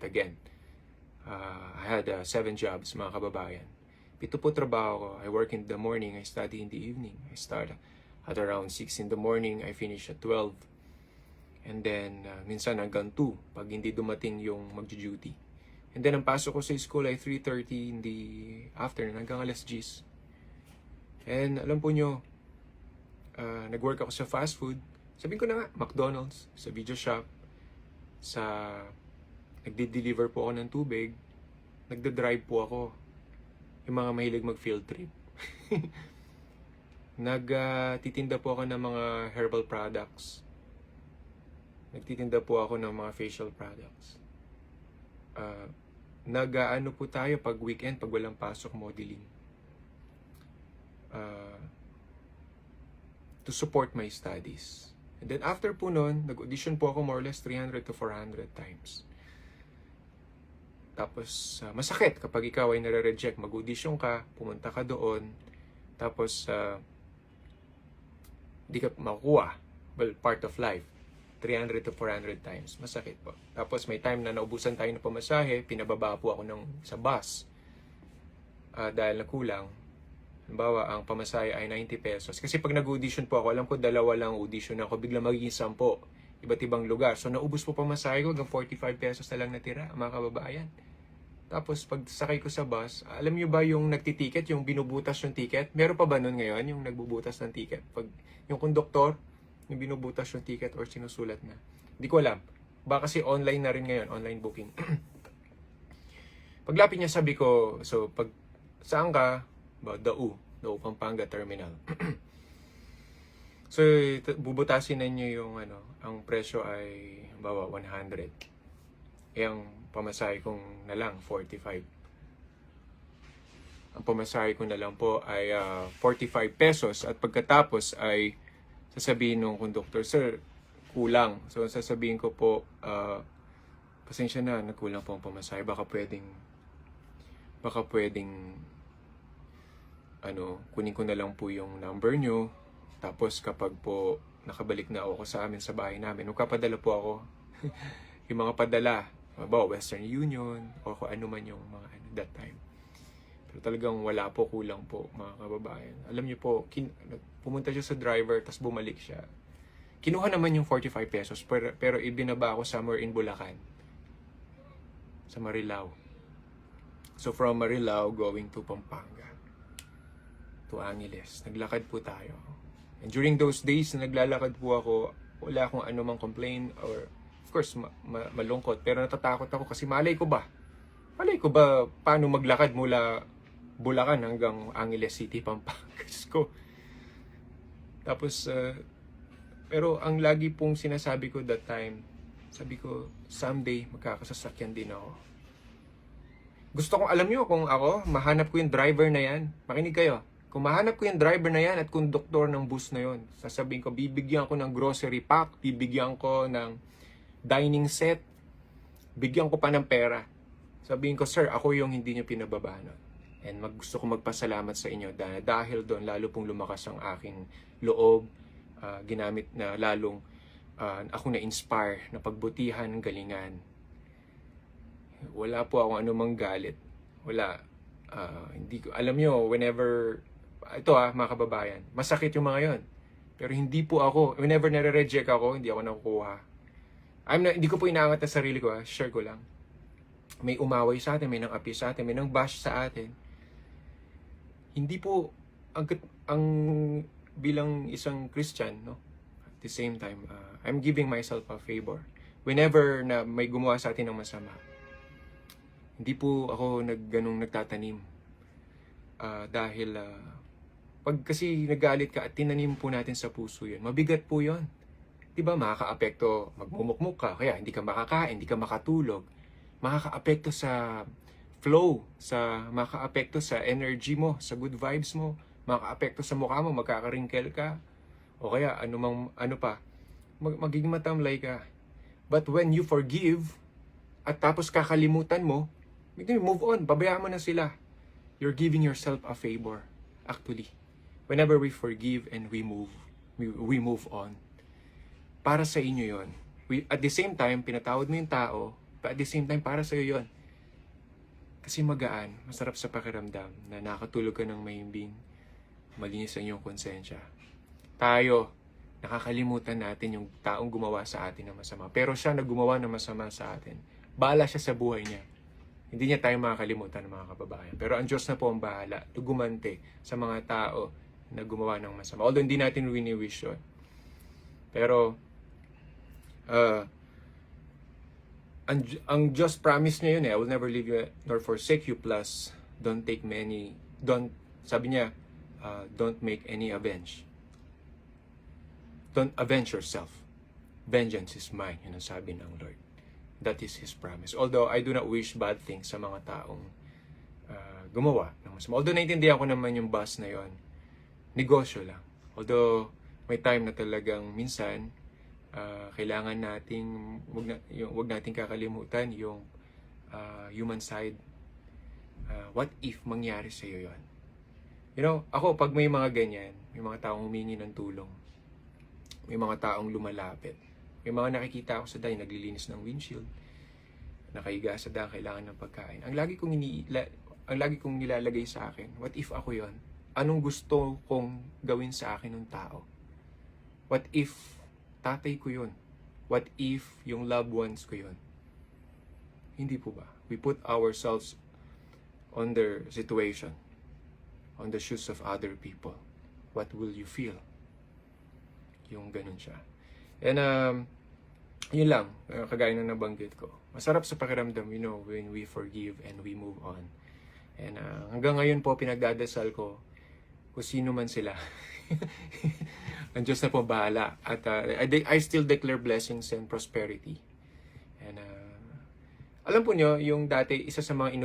again. I had 7 jobs, mga kababayan. 7 po trabaho ko. I work in the morning, I study in the evening. I start at around 6 in the morning, I finish at 12. And then, minsan hanggang 2 pag hindi dumating yung mag-duty. And then, ang pasok ko sa school ay 3:30 in the afternoon hanggang alas 10. And alam po nyo, nag-work ako sa fast food. Sabihin ko na nga, McDonald's, sa video shop, nagde-deliver po ako ng tubig, nagde-drive po ako. Yung mga mahilig mag-field trip. Nagtitinda po ako ng mga herbal products. Nagtitinda po ako ng mga facial products. Nag-ano po tayo pag weekend, pag walang pasok, modeling. To support my studies. And then after po nun, nag-audition po ako more or less 300 to 400 times. Tapos, masakit kapag ikaw ay nare-reject. Mag-audition ka, pumunta ka doon, tapos, di ka makukuha. Well, part of life. 300 to 400 times. Masakit po. Tapos, may time na naubusan tayo ng pamasahe, pinababa po ako sa bus. Dahil nakulang. Halimbawa, ang pamasahe ay 90 pesos. Kasi pag nag-audition po ako, alam ko 2 lang audition ako, bigla magiging 10. Iba't ibang lugar. So, naubos po pamasahe ko, hanggang 45 pesos na lang natira, mga kababayan. Tapos, pag sakay ko sa bus, alam nyo ba yung nagtitiket, yung binubutas yung ticket? Meron pa ba nun ngayon, yung nagbubutas ng ticket? Pag yung konduktor, yung binubutas yung ticket or sinusulat na. Hindi ko alam. Baka kasi online na rin ngayon, online booking. Paglapit niya, sabi ko, so, saan ka? Dau Pampanga Terminal. So, bubutasin na nyo yung ang presyo ay bawa 100. Ang pamasahe kong na lang 45. Ang pamasahe ko na lang po ay 45 pesos at pagkatapos ay sasabihin ng conductor, sir, kulang. So, sasabihin ko po, pasensya na, nagkulang po ang pamasahe. Baka pwedeng kunin ko na lang po yung number nyo. Tapos kapag po nakabalik na ako sa amin sa bahay namin, magpapadala po ako. Yung mga padala, Western Union, o kung ano man yung mga that time. Pero talagang wala po, kulang po, mga kababayan. Alam niyo po, pumunta siya sa driver, tapos bumalik siya. Kinuha naman yung 45 pesos, pero ibinaba ako somewhere in Bulacan. Sa Marilao. So from Marilao, going to Pampanga. To Angeles. Naglakad po tayo. And during those days na naglalakad po ako, wala akong anumang complaint or of course malungkot, pero natatakot ako kasi malay ko ba paano maglakad mula Bulacan hanggang Angeles City, Pampanga. Ko. Tapos pero ang lagi pong sinasabi ko that time, sabi ko someday magkakasasakyan din ako. Gusto kong alam nyo kung ako mahanap ko yung driver na yan. Makinig kayo. Kung mahanap ko yung driver na yan at konduktor ng bus na yon, sasabihin ko, bibigyan ko ng grocery pack, bibigyan ko ng dining set, bigyan ko pa ng pera. Sabihin ko, sir, ako yung hindi nyo pinababa nun. And gusto ko magpasalamat sa inyo dahil doon lalo pong lumakas ang aking loob, ginamit na lalong ako na-inspire na pagbutihan, galingan. Wala po akong anumang galit. Wala. Hindi ko, alam nyo, whenever ito mga kababayan, masakit yung mga yon. Pero hindi po ako, whenever nare-reject ako, hindi ako nakukuha. Hindi ko po inaangat na sarili ko, share ko lang. May umaway sa atin, may nang api sa atin, may nang bash sa atin. Hindi po, ang bilang isang Christian, no? At the same time, I'm giving myself a favor. Whenever na may gumawa sa atin ng masama, hindi po ako nagtatanim. Dahil pag kasi nagalit ka at tinanim po natin sa puso yun, mabigat po yun. Diba, makaka-apekto, magmumukmuk ka, kaya hindi ka makakain, hindi ka makatulog. Makaka-apekto sa flow, makaka-apekto sa energy mo, sa good vibes mo, makaka-apekto sa mukha mo, magkaka-wrinkle ka, o kaya magiging matamlay ka. But when you forgive, at tapos kakalimutan mo, move on, babayaan mo na sila. You're giving yourself a favor, actually. Whenever we forgive and we move on. Para sa inyo yon. At the same time, pinatawad mo yung tao, But at the same time, para sa'yo yun. Kasi magaan, masarap sa pakiramdam na nakatulog ka ng mahimbing, malinis ang iyong konsensya. Tayo, nakakalimutan natin yung taong gumawa sa atin ng masama. Pero siya na gumawa ng masama sa atin. Bahala siya sa buhay niya. Hindi niya tayo makakalimutan ng mga kababayan. Pero ang Diyos na po ang bahala, gumante sa mga tao na gumawa ng masama. Although hindi natin wini-wish yun. Pero, ang Diyos promise niya yun I will never leave you nor forsake you, plus sabi niya, don't make any avenge. Don't avenge yourself. Vengeance is mine, yun ang sabi ng Lord. That is His promise. Although I do not wish bad things sa mga taong gumawa ng masama. Although naiintindihan ko naman yung boss na yon, negosyo lang. Although may time na talagang minsan kailangan nating wag nating kakalimutan yung human side. What if mangyari sa iyo yon? You know, ako pag may mga ganyan, may mga taong humingi ng tulong, may mga taong lumalapit, may mga nakikita ako sa daan, naglilinis ng windshield, nakahiga sa daan, kailangan ng pagkain. Ang lagi kong nilalagay sa akin, what if ako yon? Anong gusto kong gawin sa akin ng tao? What if tatay ko yun? What if yung loved ones ko yun? Hindi po ba? We put ourselves on their situation, on the shoes of other people. What will you feel? Yung ganun siya. And yun lang, kagaya na nabanggit ko. Masarap sa pakiramdam, when we forgive and we move on. And hanggang ngayon po, pinagdadasal ko kung sino man sila. Ang Diyos na po bahala. At I still declare blessings and prosperity. And alam po nyo, yung dati, isa sa mga